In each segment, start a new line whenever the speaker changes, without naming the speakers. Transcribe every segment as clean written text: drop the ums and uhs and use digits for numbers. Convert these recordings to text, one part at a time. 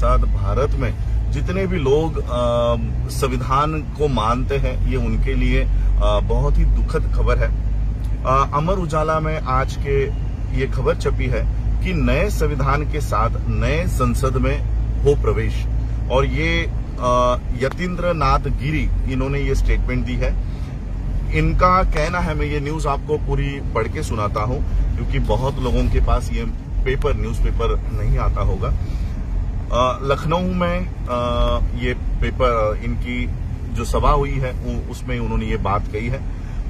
साथ भारत में जितने भी लोग संविधान को मानते हैं, ये उनके लिए बहुत ही दुखद खबर है। अमर उजाला में आज के ये खबर छपी है कि नए संविधान के साथ नए संसद में हो प्रवेश, और ये यतीन्द्र नाथ गिरी इन्होंने ये स्टेटमेंट दी है। इनका कहना है, मैं ये न्यूज आपको पूरी पढ़ के सुनाता हूं क्योंकि बहुत लोगों के पास ये न्यूज़पेपर नहीं आता होगा। लखनऊ में ये पेपर, इनकी जो सभा हुई है उसमें उन्होंने ये बात कही है।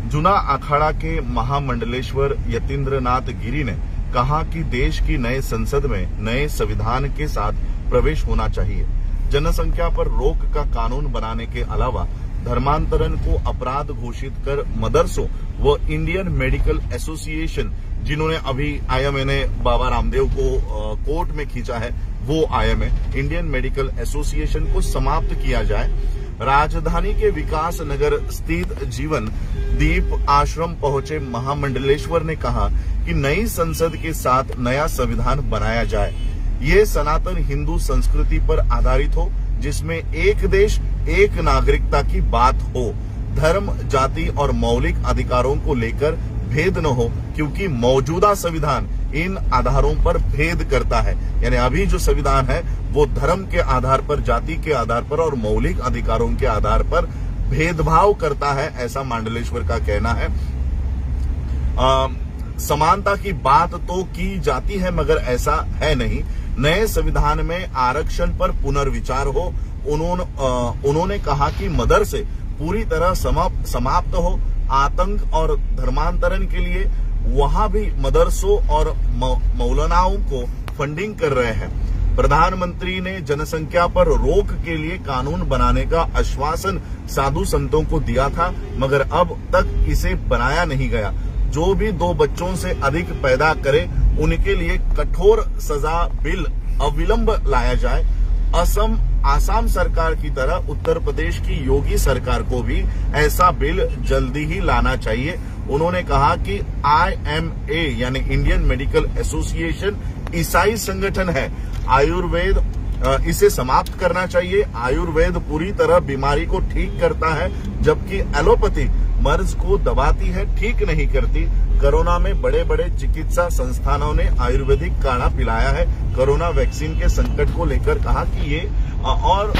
जुना अखाड़ा के महामंडलेश्वर यतीन्द्र नाथ गिरी ने कहा कि देश की नए संसद में नए संविधान के साथ प्रवेश होना चाहिए। जनसंख्या पर रोक का कानून बनाने के अलावा धर्मांतरण को अपराध घोषित कर मदरसों व इंडियन मेडिकल एसोसिएशन, जिन्होंने अभी आईएमए ने बाबा रामदेव को कोर्ट में खींचा है, वो आईएमए इंडियन मेडिकल एसोसिएशन को समाप्त किया जाए। राजधानी के विकास नगर स्थित जीवन दीप आश्रम पहुंचे महामंडलेश्वर ने कहा कि नई संसद के साथ नया संविधान बनाया जाए। ये सनातन हिंदू संस्कृति पर आधारित हो, जिसमें एक देश एक नागरिकता की बात हो, धर्म, जाति और मौलिक अधिकारों को लेकर भेद न हो, क्योंकि मौजूदा संविधान इन आधारों पर भेद करता है। यानी अभी जो संविधान है वो धर्म के आधार पर, जाति के आधार पर और मौलिक अधिकारों के आधार पर भेदभाव करता है, ऐसा मंडलेश्वर का कहना है। समानता की बात तो की जाती है मगर ऐसा है नहीं। नए संविधान में आरक्षण पर पुनर्विचार हो। उन्होंने कहा कि मदरसे पूरी तरह समाप्त हो। आतंक और धर्मांतरण के लिए वहां भी मदरसों और मौलानाओं को फंडिंग कर रहे हैं। प्रधानमंत्री ने जनसंख्या पर रोक के लिए कानून बनाने का आश्वासन साधु संतों को दिया था, मगर अब तक इसे बनाया नहीं गया। जो भी 2 बच्चों से अधिक पैदा करे उनके लिए कठोर सजा बिल अविलंब लाया जाए। आसाम सरकार की तरह उत्तर प्रदेश की योगी सरकार को भी ऐसा बिल जल्दी ही लाना चाहिए। उन्होंने कहा कि IMA यानी इंडियन मेडिकल एसोसिएशन ईसाई संगठन है। आयुर्वेद इसे समाप्त करना चाहिए। आयुर्वेद पूरी तरह बीमारी को ठीक करता है, जबकि एलोपैथी मर्ज को दबाती है, ठीक नहीं करती। कोरोना में बड़े बड़े चिकित्सा संस्थानों ने आयुर्वेदिक काढ़ा पिलाया है। कोरोना वैक्सीन के संकट को लेकर कहा कि ये और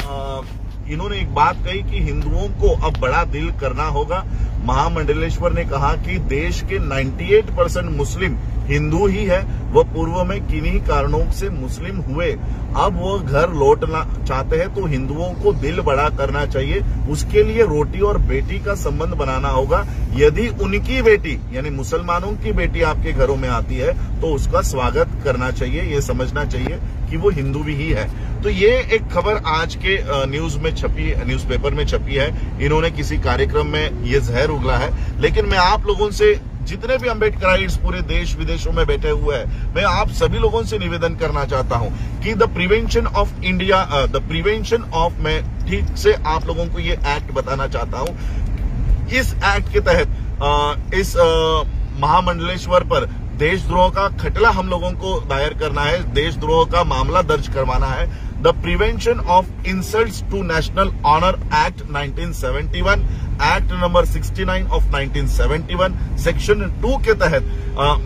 इन्होंने एक बात कही कि हिंदुओं को अब बड़ा दिल करना होगा। महामंडलेश्वर ने कहा कि देश के 98% मुस्लिम हिंदू ही है। वह पूर्व में किन्हीं कारणों से मुस्लिम हुए, अब वो घर लौटना चाहते हैं, तो हिंदुओं को दिल बड़ा करना चाहिए। उसके लिए रोटी और बेटी का संबंध बनाना होगा। यदि उनकी बेटी यानी मुसलमानों की बेटी आपके घरों में आती है तो उसका स्वागत करना चाहिए। ये समझना चाहिए कि वो हिंदू भी ही है। तो ये एक खबर आज के न्यूज़पेपर में छपी है। इन्होंने किसी कार्यक्रम में ये जहर उगला है। लेकिन मैं आप लोगों से, जितने भी अम्बेडकराइट्स पूरे देश विदेशों में बैठे हुए हैं, मैं आप सभी लोगों से निवेदन करना चाहता हूं कि द प्रिवेंशन ऑफ मैं ठीक से आप लोगों को ये एक्ट बताना चाहता हूं। इस एक्ट के तहत इस महामंडलेश्वर पर देशद्रोह का खटला हम लोगों को दायर करना है, देशद्रोह का मामला दर्ज करवाना है। The prevention of insults to national honour act 1971, act number 69 of 1971 section 2 के तहत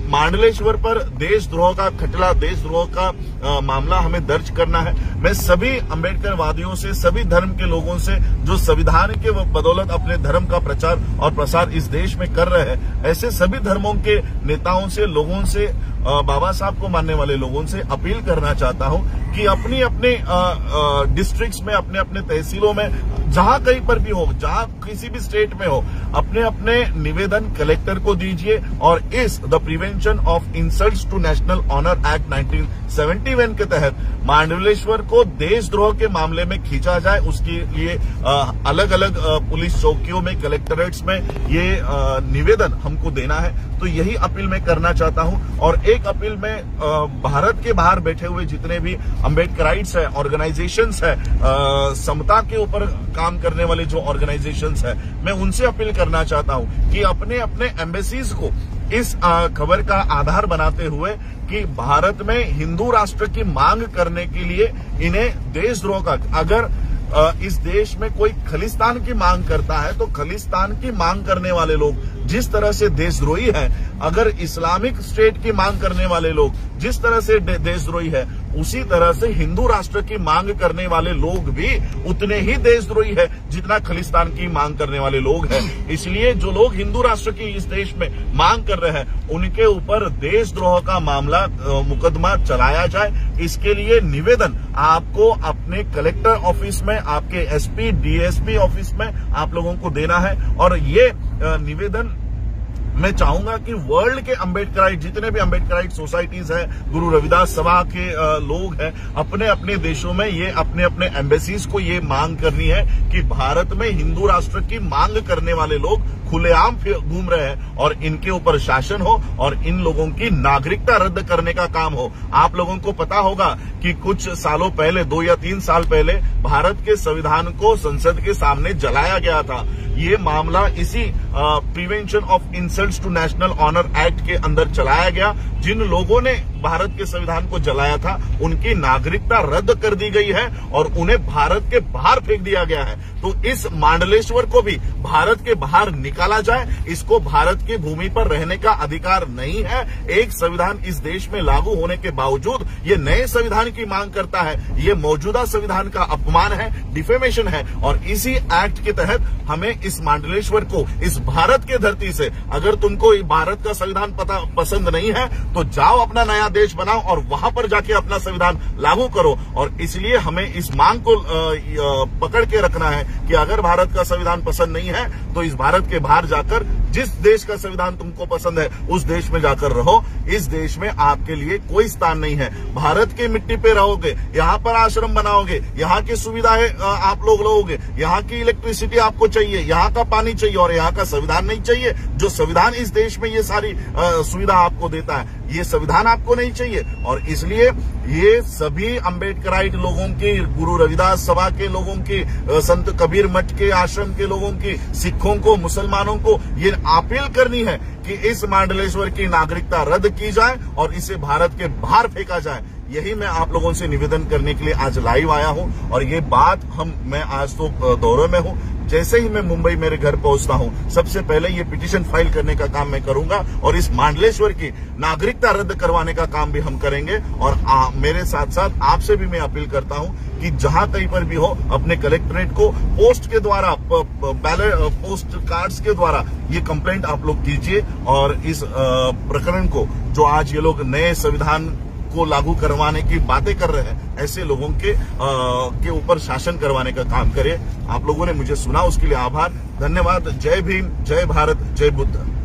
मंडलेश्वर पर देशद्रोह का खटला, देशद्रोह का मामला हमें दर्ज करना है। मैं सभी अम्बेडकरवादियों से, सभी धर्म के लोगों से जो संविधान के बदौलत अपने धर्म का प्रचार और प्रसार इस देश में कर रहे हैं, ऐसे सभी धर्मों के नेताओं से, लोगों से, बाबा साहब को मानने वाले लोगों से अपील करना चाहता हूं कि अपने अपने डिस्ट्रिक्ट्स में, अपने अपने तहसीलों में, जहां कहीं पर भी हो, जहां किसी भी स्टेट में हो, अपने अपने निवेदन कलेक्टर को दीजिए और इस the prevention of insults to national honour act 1971 के तहत मंडलेश्वर को देशद्रोह के मामले में खींचा जाए। उसके लिए अलग अलग पुलिस चौकियों में, कलेक्टरेट्स में ये निवेदन हमको देना है। तो यही अपील मैं करना चाहता हूं। और एक अपील में भारत के बाहर बैठे हुए जितने भी अम्बेडकराइट्स है, ऑर्गेनाइजेशंस है, समता के ऊपर काम करने वाले जो ऑर्गेनाइजेशंस है, मैं उनसे अपील करना चाहता हूं कि अपने अपने एम्बेसीज को इस खबर का आधार बनाते हुए कि भारत में हिंदू राष्ट्र की मांग करने के लिए इन्हें देशद्रोह का, अगर इस देश में कोई खलिस्तान की मांग करता है तो खलिस्तान की मांग करने वाले लोग जिस तरह से देशद्रोही है, अगर इस्लामिक स्टेट की मांग करने वाले लोग जिस तरह से देशद्रोही है, उसी तरह से हिंदू राष्ट्र की मांग करने वाले लोग भी उतने ही देशद्रोही है जितना खलिस्तान की मांग करने वाले लोग हैं। इसलिए जो लोग हिंदू राष्ट्र की इस देश में मांग कर रहे हैं, उनके ऊपर देशद्रोह का मामला मुकदमा चलाया जाए। इसके लिए निवेदन आपको अपने कलेक्टर ऑफिस में, आपके एसपी डीएसपी ऑफिस में आप लोगों को देना है। और ये निवेदन मैं चाहूंगा कि वर्ल्ड के अम्बेडकराइट, जितने भी अम्बेडकराइट सोसाइटीज है, गुरु रविदास सभा के लोग हैं, अपने अपने देशों में ये अपने अपने एम्बेसीज को ये मांग करनी है कि भारत में हिंदू राष्ट्र की मांग करने वाले लोग खुलेआम घूम रहे हैं और इनके ऊपर शासन हो और इन लोगों की नागरिकता रद्द करने का काम हो। आप लोगों को पता होगा कि कुछ सालों पहले, 2 या 3 साल पहले, भारत के संविधान को संसद के सामने जलाया गया था। ये मामला इसी prevention of insults to national honour act के अंदर चलाया गया। जिन लोगों ने भारत के संविधान को जलाया था, उनकी नागरिकता रद्द कर दी गई है और उन्हें भारत के बाहर फेंक दिया गया है। तो इस मांडलेश्वर को भी भारत के बाहर निकाला जाए। इसको भारत की भूमि पर रहने का अधिकार नहीं है। एक संविधान इस देश में लागू होने के बावजूद ये नए संविधान की मांग करता है। ये मौजूदा संविधान का अपमान है, डिफेमेशन है। और इसी एक्ट के तहत हमें इस मांडलेश्वर को, इस भारत के धरती से, अगर तुमको भारत का संविधान पसंद नहीं है तो जाओ अपना नया देश बनाओ और वहां पर जाके अपना संविधान लागू करो। और इसलिए हमें इस मांग को पकड़ के रखना है कि अगर भारत का संविधान पसंद नहीं है तो इस भारत के बाहर जाकर जिस देश का संविधान तुमको पसंद है उस देश में जाकर रहो। इस देश में आपके लिए कोई स्थान नहीं है। भारत की मिट्टी पे रहोगे, यहाँ पर आश्रम बनाओगे, यहाँ की सुविधाएं आप लोग लोगे, यहाँ की इलेक्ट्रिसिटी आपको चाहिए, यहाँ का पानी चाहिए और यहाँ का संविधान नहीं चाहिए। जो संविधान इस देश में ये सारी सुविधा आपको देता है, ये संविधान आपको नहीं चाहिए। और इसलिए ये सभी अम्बेडकराइट लोगों की, गुरु रविदास सभा के लोगों की, संत कबीर मठ के आश्रम के लोगों की, सिखों को, मुसलमानों को ये अपील करनी है कि इस मांडलेश्वर की नागरिकता रद्द की जाए और इसे भारत के बाहर फेंका जाए। यही मैं आप लोगों से निवेदन करने के लिए आज लाइव आया हूं। और ये बात मैं आज तो दौरे में हूं। जैसे ही मैं मुंबई मेरे घर पहुंचता हूं, सबसे पहले ये पिटीशन फाइल करने का काम मैं करूंगा और इस मांडलेश्वर की नागरिकता रद्द करवाने का काम भी हम करेंगे। और मेरे साथ साथ आपसे भी मैं अपील करता हूं कि जहां कहीं पर भी हो, अपने कलेक्ट्रेट को पोस्ट के द्वारा, बैलेट पोस्ट कार्ड्स के द्वारा ये कंप्लेंट आप लोग कीजिए और इस प्रकरण को, जो आज ये लोग नए संविधान को लागू करवाने की बातें कर रहे हैं, ऐसे लोगों के ऊपर शासन करवाने का काम करें। आप लोगों ने मुझे सुना, उसके लिए आभार, धन्यवाद। जय भीम, जय भारत, जय बुद्ध।